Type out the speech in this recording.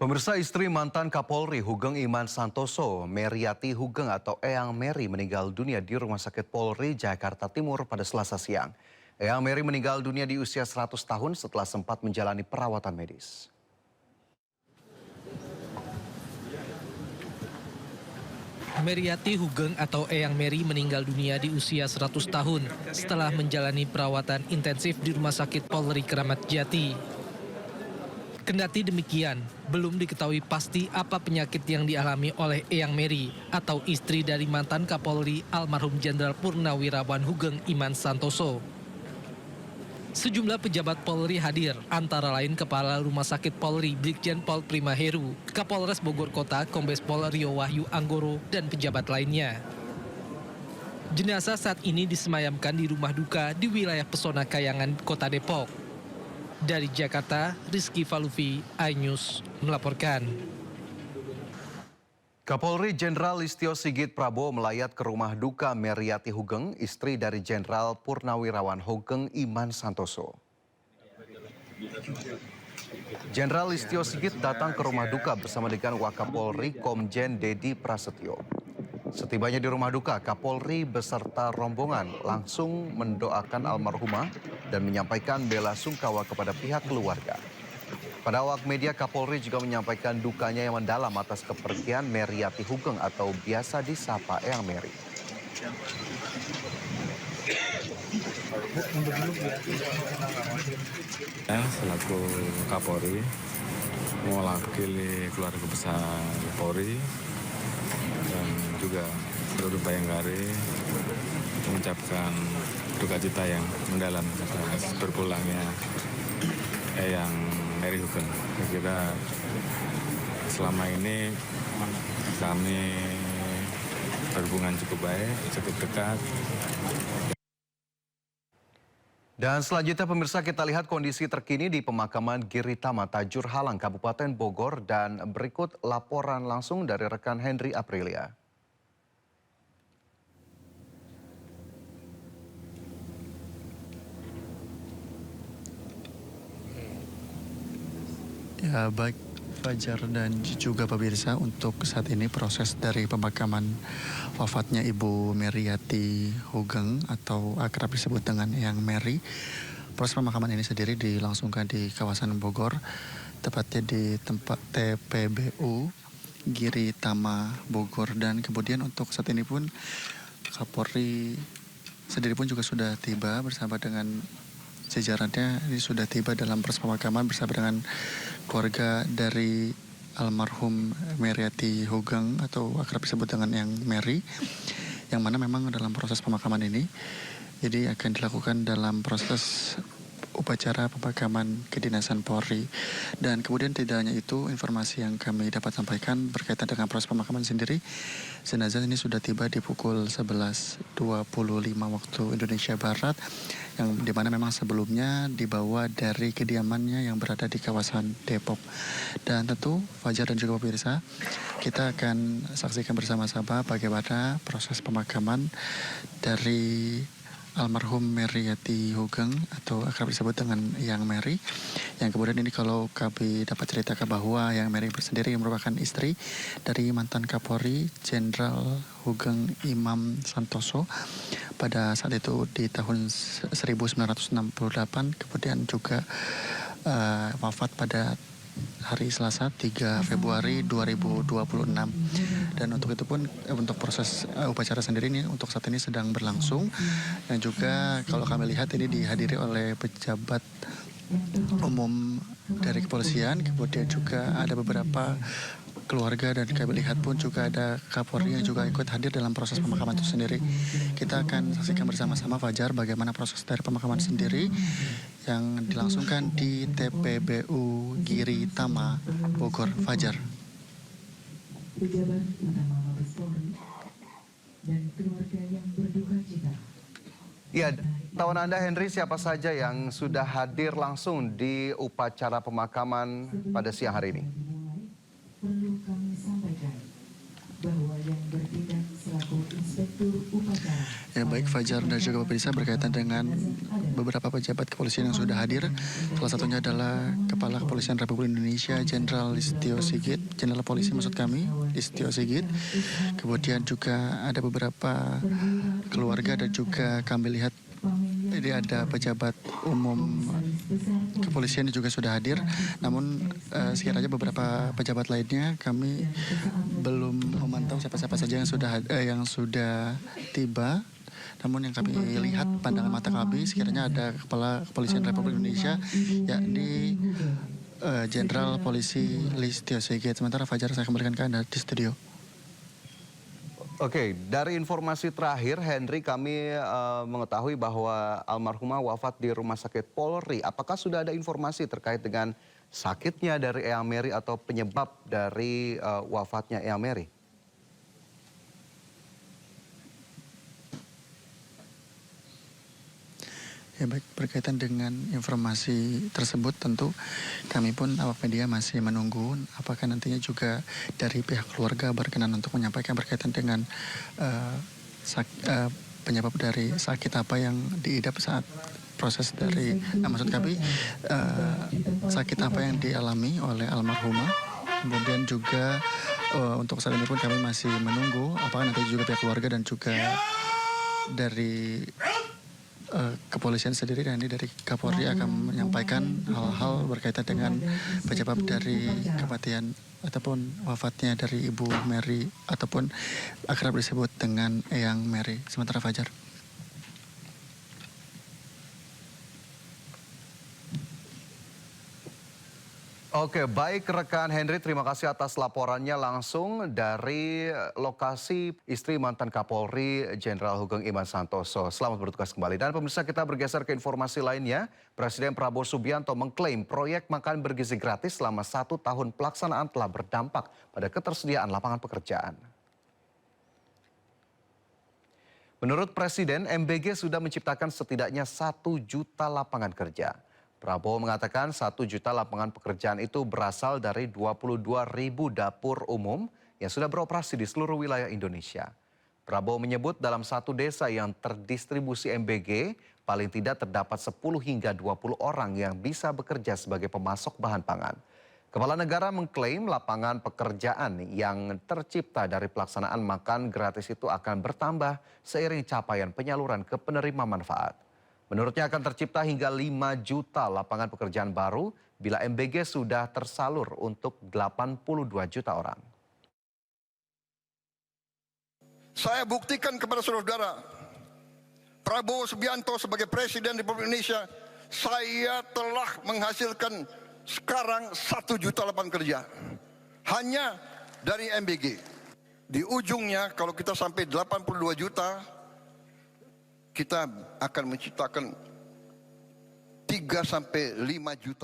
Pemirsa, istri mantan Kapolri Hugeng Iman Santoso, Meriati Hugeng atau Eyang Mary meninggal dunia di Rumah Sakit Polri Jakarta Timur pada Selasa siang. Eyang Mary meninggal dunia di usia 100 tahun setelah sempat menjalani perawatan medis. Meriati Hugeng atau Eyang Mary meninggal dunia di usia 100 tahun setelah menjalani perawatan intensif di Rumah Sakit Polri Kramat Jati. Kendati demikian, belum diketahui pasti apa penyakit yang dialami oleh Eyang Mary atau istri dari mantan Kapolri almarhum Jenderal Purnawirawan Hugeng Iman Santoso. Sejumlah pejabat Polri hadir, antara lain Kepala Rumah Sakit Polri Brigjen Pol Prima Heru, Kapolres Bogor Kota Kombes Pol Rio Wahyu Anggoro, dan pejabat lainnya. Jenazah saat ini disemayamkan di rumah duka di wilayah Pesona Kayangan, Kota Depok. Dari Jakarta, Rizky Falufi, iNews melaporkan. Kapolri Jenderal Listio Sigit Prabowo melayat ke rumah duka Meriati Hugeng, istri dari Jenderal Purnawirawan Hugeng Iman Santoso. Jenderal Listio Sigit datang ke rumah duka bersama dengan Wakapolri Komjen Dedi Prasetyo. Setibanya di rumah duka, Kapolri beserta rombongan langsung mendoakan almarhumah dan menyampaikan bela sungkawa kepada pihak keluarga. Pada awak media, Kapolri juga menyampaikan dukanya yang mendalam atas kepergian Meriati Hugeng atau biasa disapa Eyang Mary. Selaku Kapolri mewakili keluarga besar Polri dan juga seluruh Bayangkari mengucapkan duka cita yang mendalam atas berpulangnya Eyang Mary Hugeng. Saya kira selama ini kami berhubungan cukup baik, cukup dekat. Dan selanjutnya pemirsa, kita lihat kondisi terkini di pemakaman Giritama Tajur Halang, Kabupaten Bogor, dan berikut laporan langsung dari rekan Henry Aprilia. Ya, baik Fajar dan juga pemirsa, untuk saat ini proses dari pemakaman wafatnya Ibu Meriati Hugeng atau akrab disebut dengan Eyang Mary. Proses pemakaman ini sendiri dilangsungkan di kawasan Bogor, tepatnya di tempat TPBU Giritama Bogor. Dan kemudian untuk saat ini pun Kapolri sendiri pun juga sudah tiba bersama dengan jajarannya. Ini sudah tiba dalam proses pemakaman bersama dengan keluarga dari almarhum Meriati Hugeng atau akrab disebut dengan Eyang Mary, yang mana memang dalam proses pemakaman ini jadi akan dilakukan dalam proses upacara pemakaman kedinasan Polri. Dan kemudian tidak hanya itu, informasi yang kami dapat sampaikan berkaitan dengan proses pemakaman sendiri, jenazah ini sudah tiba di pukul 11.25 waktu Indonesia Barat, yang dimana memang sebelumnya dibawa dari kediamannya yang berada di kawasan Depok. Dan tentu Fajar dan juga pemirsa, kita akan saksikan bersama-sama bagaimana proses pemakaman dari almarhum Meriati Hugeng atau akrab disebut dengan Eyang Mary, yang kemudian ini kalau kami dapat ceritakan bahwa Eyang Mary sendiri merupakan istri dari mantan Kapolri Jenderal Hugeng Iman Santoso pada saat itu di tahun 1968, kemudian juga wafat pada hari Selasa 3 Februari 2026. Dan untuk itu pun untuk proses upacara sendiri ini untuk saat ini sedang berlangsung. Dan juga kalau kami lihat ini dihadiri oleh pejabat umum dari kepolisian, kemudian juga ada beberapa keluarga, dan kami lihat pun juga ada Kapolri yang juga ikut hadir dalam proses pemakaman itu sendiri. Kita akan saksikan bersama-sama Fajar bagaimana proses dari pemakaman sendiri yang dilangsungkan di TPBU Giritama Bogor. Fajar. Pejabat utama Mabes Polri dan keluarga yang berduka cita. Ya, tahun Anda Henry, siapa saja yang sudah hadir langsung di upacara pemakaman pada siang hari ini? Perlu kami sampaikan bahwa yang bertindak selaku inspektur upacara. Ya, baik Fajar dan juga pemirsa, berkaitan dengan beberapa pejabat kepolisian yang sudah hadir. Salah satunya adalah Kepala Kepolisian Republik Indonesia Jenderal Listio Sigit, Jenderal Polisi maksud kami, Listio Sigit. Kemudian juga ada beberapa keluarga dan juga kami lihat jadi ada pejabat umum kepolisian yang juga sudah hadir. Namun sekiranya beberapa pejabat lainnya kami belum memantau siapa-siapa saja yang sudah tiba. Namun yang kami lihat pandangan mata kami sekiranya ada Kepala Kepolisian Republik Indonesia yakni Jenderal Polisi Listio Sigit. Sementara Fajar saya kembalikan ke Anda di studio. Oke, dari informasi terakhir, Henry, kami mengetahui bahwa almarhumah wafat di Rumah Sakit Polri. Apakah sudah ada informasi terkait dengan sakitnya dari Eyang Mary atau penyebab dari wafatnya Eyang Mary? Ya baik, berkaitan dengan informasi tersebut tentu kami pun awak media masih menunggu apakah nantinya juga dari pihak keluarga berkenan untuk menyampaikan berkaitan dengan penyebab dari sakit apa yang diidap saat proses dari, maksud kami sakit apa yang dialami oleh almarhumah. Kemudian juga untuk saat ini pun kami masih menunggu apakah nanti juga pihak keluarga dan juga dari kepolisian sendiri dan ini dari Kapolri akan menyampaikan hal-hal berkaitan dengan penyebab dari kematian ataupun wafatnya dari Ibu Mary ataupun akrab disebut dengan Eyang Mary. Sementara Fajar. Oke, baik rekan Henry, terima kasih atas laporannya langsung dari lokasi istri mantan Kapolri Jenderal Hugeng Iman Santoso. Selamat bertugas kembali. Dan pemirsa, kita bergeser ke informasi lainnya. Presiden Prabowo Subianto mengklaim proyek makan bergizi gratis selama 1 tahun pelaksanaan telah berdampak pada ketersediaan lapangan pekerjaan. Menurut Presiden, MBG sudah menciptakan setidaknya 1 juta lapangan kerja. Prabowo mengatakan 1 juta lapangan pekerjaan itu berasal dari 22.000 dapur umum yang sudah beroperasi di seluruh wilayah Indonesia. Prabowo menyebut dalam satu desa yang terdistribusi MBG, paling tidak terdapat 10 hingga 20 orang yang bisa bekerja sebagai pemasok bahan pangan. Kepala negara mengklaim lapangan pekerjaan yang tercipta dari pelaksanaan makan gratis itu akan bertambah seiring capaian penyaluran ke penerima manfaat. Menurutnya akan tercipta hingga 5 juta lapangan pekerjaan baru bila MBG sudah tersalur untuk 82 juta orang. Saya buktikan kepada saudara-saudara, Prabowo Subianto sebagai Presiden Republik Indonesia, saya telah menghasilkan sekarang 1 juta lapangan kerja. Hanya dari MBG. Di ujungnya kalau kita sampai 82 juta, kita akan menciptakan 3 sampai 5 juta